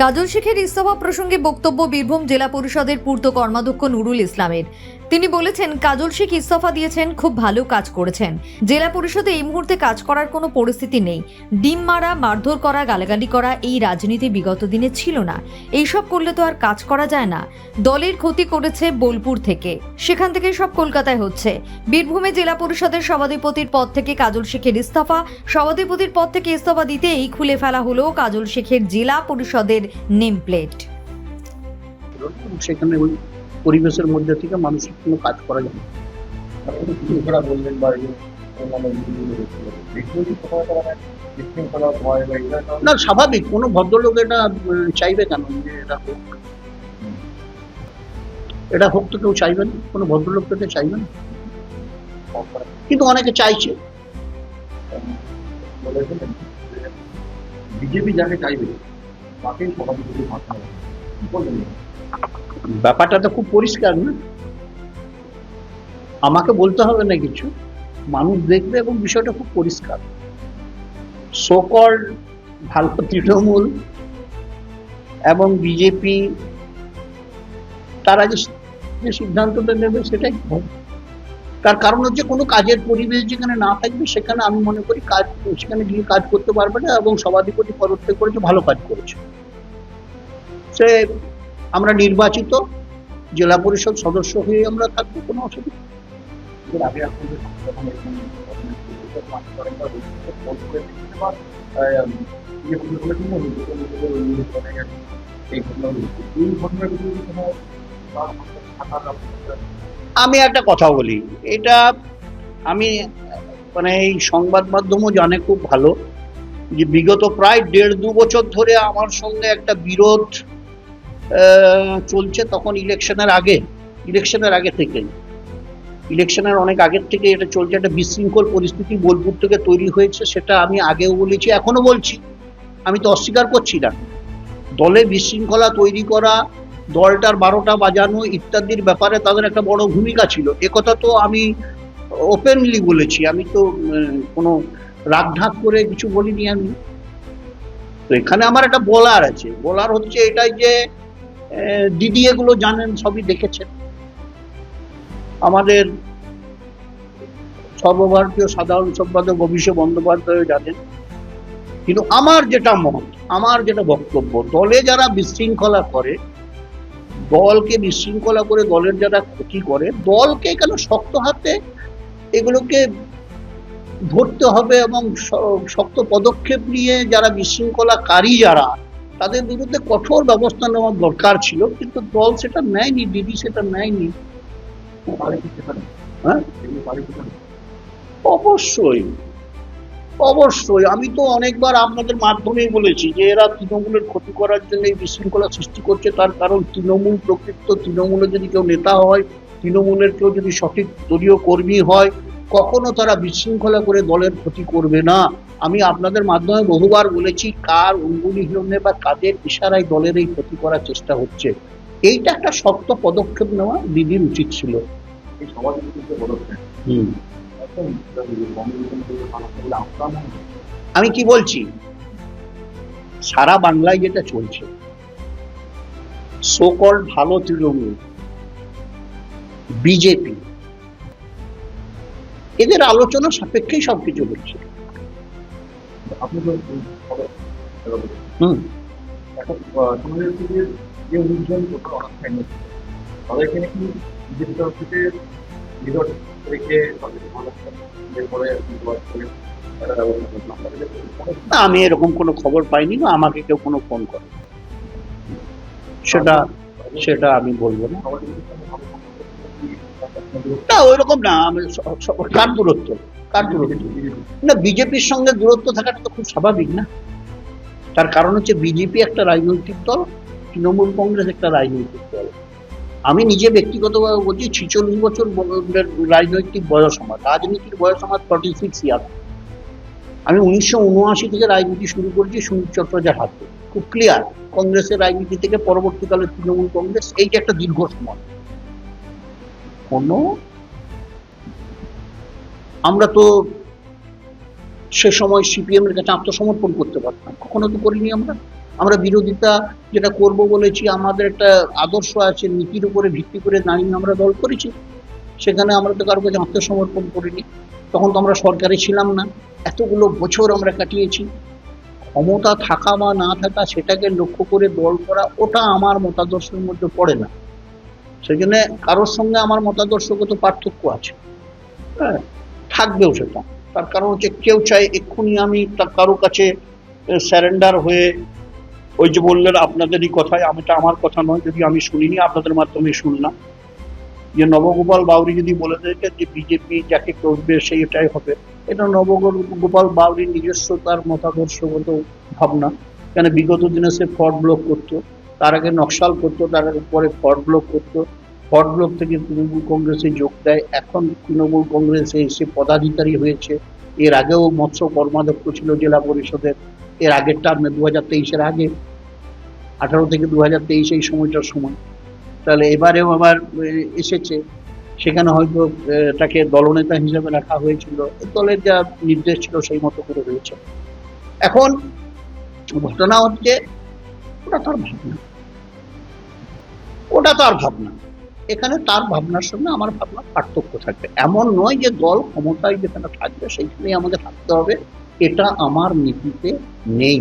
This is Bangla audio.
কাজল শেখের ইস্তফা প্রসঙ্গে বক্তব্য বীরভূম জেলা পরিষদের পূর্ত কর্মাধ্যক্ষ নুরুল ইসলামের। তিনি বলেছেন, কাজল শেখ ইস্তফা দিয়েছেন, খুব ভালো কাজ করেছেন। জেলা পরিষদে এই মুহূর্তে কাজ করার কোনো পরিস্থিতি নেই। ডিম মারা, মারধর করা, গালাগালি করা এই রাজনীতি বিগত দিনে ছিল না। এইসব করলে তো আর কাজ করা যায় না। দলের ক্ষতি করেছে বোলপুর থেকে, সেখান থেকে সব কলকাতায় হচ্ছে। বীরভূমে জেলা পরিষদের সভাধিপতির পদ থেকে কাজল শেখের ইস্তফা, সভাধিপতির পদ থেকে ইস্তফা দিতেই খুলে ফেলা হলো কাজল শেখের জেলা পরিষদের নেম প্লেট। সেখানে ওই পরিবেশের মধ্যে থেকে মানুষের কোনো কাজ করা যায় না। স্বাভাবিক, কোনো ভদ্রলোক এটা চাইবে কেন যে এটা হোক তো কেউ চাইবে না, কোনো ভদ্রলোক তো এটা চাইবে না, কিন্তু অনেকে চাইছে। বিজেপি যাকে চাইবে তাকেই ব্যাপারটা তো খুব পরিষ্কার না, আমাকে বলতে হবে না কিছু, মানুষ দেখবে এবং বিষয়টা খুব পরিষ্কার। সকল ভালো তৃণমূল এবং বিজেপি তারা যে সিদ্ধান্তটা নেবে সেটাই হবে। তার কারণ হচ্ছে কোনো কাজের পরিবেশ যেখানে না থাকবে সেখানে আমি মনে করি কাজ সেখানে গিয়ে কাজ করতে পারবে না। এবং সভাধিপতি পদত্যাগ করেছে, ভালো কাজ করেছে। সে আমরা নির্বাচিত জেলা পরিষদ সদস্য হয়ে আমরা থাকবো, কোনো অসুবিধা। আমি একটা কথা বলি, এটা আমি মানে এই সংবাদ মাধ্যমও জানে খুব ভালো যে বিগত প্রায় 1.5-2 বছর ধরে আমার সঙ্গে একটা বিরোধ চলছে। তখন ইলেকশনের আগে থেকে, ইলেকশনের অনেক আগের থেকে এটা চলছে। একটা বিশৃঙ্খল পরিস্থিতি বোলপুর থেকে তৈরি হয়েছে, সেটা আমি আগেও বলেছি, এখনো বলছি, আমি তো অস্বীকার করছি না। দলে বিশৃঙ্খলা তৈরি করা, দলটার 12টা বাজানো ইত্যাদির ব্যাপারে তাদের একটা বড় ভূমিকা ছিল, একথা তো আমি ওপেনলি বলেছি। আমি তো কোনো রাগঢাক করে কিছু বলিনি আমি। তো এখানে আমার একটা বলার আছে, বলার হচ্ছে এটাই যে দিদি এগুলো জানেন, সবই দেখেছেন। আমাদের সর্বভারতীয় সাধারণ সম্পাদক অভিষেক বন্দ্যোপাধ্যায় জানেন। কিন্তু আমার যেটা মত, আমার যেটা বক্তব্য, দলে যারা বিশৃঙ্খলা করে, দলকে বিশৃঙ্খলা করে দলের যারা ক্ষতি করে, দলকে কেন শক্ত হাতে এগুলোকে ধরতে হবে এবং শক্ত পদক্ষেপ নিয়ে যারা বিশৃঙ্খলাকারী যারা, তাদের বিরুদ্ধে কঠোর ব্যবস্থা নেওয়ার দরকার ছিল। কিন্তু দল সেটা নেয়নি, দিদি সেটা নেয়নি। হ্যাঁ, অবশ্যই অবশ্যই। আমি তো অনেকবার আপনাদের মাধ্যমেই বলেছি যে এরা তৃণমূলের ক্ষতি করার জন্য এই বিশৃঙ্খলা সৃষ্টি করছে। তার কারণ তৃণমূল প্রকৃত, তৃণমূলের যদি কেউ নেতা হয়, তৃণমূলের কেউ যদি সঠিক দলীয় কর্মী হয়, কখনো তারা বিশৃঙ্খলা করে দলের ক্ষতি করবে না। আমি আপনাদের মাধ্যমে বহুবার বলেছি কার অঙ্গুলিহীনে বা কাদের ইশারায় দলের এই ক্ষতি করার চেষ্টা হচ্ছে। এইটা একটা শক্ত পদক্ষেপ নেওয়া দিদির উচিত ছিল। এই সভাধিপতির পদক্ষেপ আমি কি বলছি, সারা বাংলায় যেটা চলছে, সকল ভালো তৃণমূল, বিজেপি, এদের আলোচনা সাপেক্ষেই সবকিছু হচ্ছে। আপনি তো এখন যে অনুযায়ী অনেকটাই নিচ্ছে, তাদেরকে নাকি বিজেপি তরফ থেকে আমি এরকম কোনো খবর পাইনি, বা আমাকে কেউ কোনো ফোন করে, সেটা আমি বলবো না। না ওইরকম না, আমি কার দূরত্ব না, বিজেপির সঙ্গে দূরত্ব থাকাটা তো খুব স্বাভাবিক না। তার কারণ হচ্ছে বিজেপি একটা রাজনৈতিক দল, তৃণমূল কংগ্রেস একটা রাজনৈতিক দল। আমি নিজে ব্যক্তিগতভাবে বলছি 46 বছর রাজনৈতিক বয়স আমার, রাজনীতির বয়স আমার 46 ইয়ার। আমি 1979 থেকে রাজনীতি শুরু করেছি সুনীল চট্টোপাধ্যায়ের হাতে, খুব ক্লিয়ার। কংগ্রেসের রাজনীতি থেকে পরবর্তীকালে তৃণমূল কংগ্রেস, এই যে একটা দীর্ঘ সময়। আমরা তো সে সময় সিপিএম এর কাছে আত্মসমর্পণ করতে পারতাম, কখনো তো করিনি আমরা। আমরা বিরোধিতা যেটা করব বলেছি, আমাদের একটা আদর্শ আছে, নীতির উপরে ভিত্তি করে দাঁড়িয়ে আমরা দল করেছি। সেখানে আমরা তো কারো কাছে আত্মসমর্পণ করিনি। তখন তো আমরা সরকারে ছিলাম না, এতগুলো বছর আমরা কাটিয়েছি। ক্ষমতা থাকা বা না থাকা সেটাকে লক্ষ্য করে দল করা, ওটা আমার মতাদর্শের মধ্যে পড়ে না। সেই জন্য কারোর সঙ্গে আমার মতাদর্শগত পার্থক্য আছে, হ্যাঁ, থাকবেও সেটা। তার কারণ হচ্ছে কেউ চায় এক্ষুনি আমি তার কারো কাছে স্যারেন্ডার হয়ে, ওই যে বললেন আপনাদেরই কথায়, এটা আমার কথা নয়, যদি আমি শুনিনি আপনাদের মাধ্যমে শুনলাম, যে নবগোপাল বাউরি যদি বলে দেখে যে বিজেপি যাকে করবে সেইটাই হবে, এটা নবগোপাল বাউরির নিজস্ব তার মতাদর্শগত ভাবনা। কেন বিগত দিনে সে ফ্রড ব্লক করতো, তার আগে নকশাল করতো, তার আগে পরে ফ্রড ব্লক করতো, ফ্রড ব্লক থেকে তৃণমূল কংগ্রেসে যোগ দেয়, এখন তৃণমূল কংগ্রেসে এসে পদাধিকারী হয়েছে। এর আগেও মৎস্য কর্মাধ্যক্ষ ছিল জেলা পরিষদের, এর আগের টার্মে 2023-এর আগে, 18 থেকে 2023 এই সময়টার সময়। তাহলে এবারেও আবার এসেছে, সেখানে হয়তো তাকে দলনেতা হিসেবে রাখা হয়েছিল, দলের যা নির্দেশ ছিল সেই মতো করে রয়েছে। এখন ঘটনা হচ্ছে ওটা তার ভাবনা, ওটা তার ভাবনা। এখানে তার ভাবনার সঙ্গে আমার ভাবনা পার্থক্য থাকবে, এমন নয় যে দল ক্ষমতায় যেখানে থাকবে সেইখানেই আমাদের থাকতে হবে, এটা আমার নীতিতে নেই।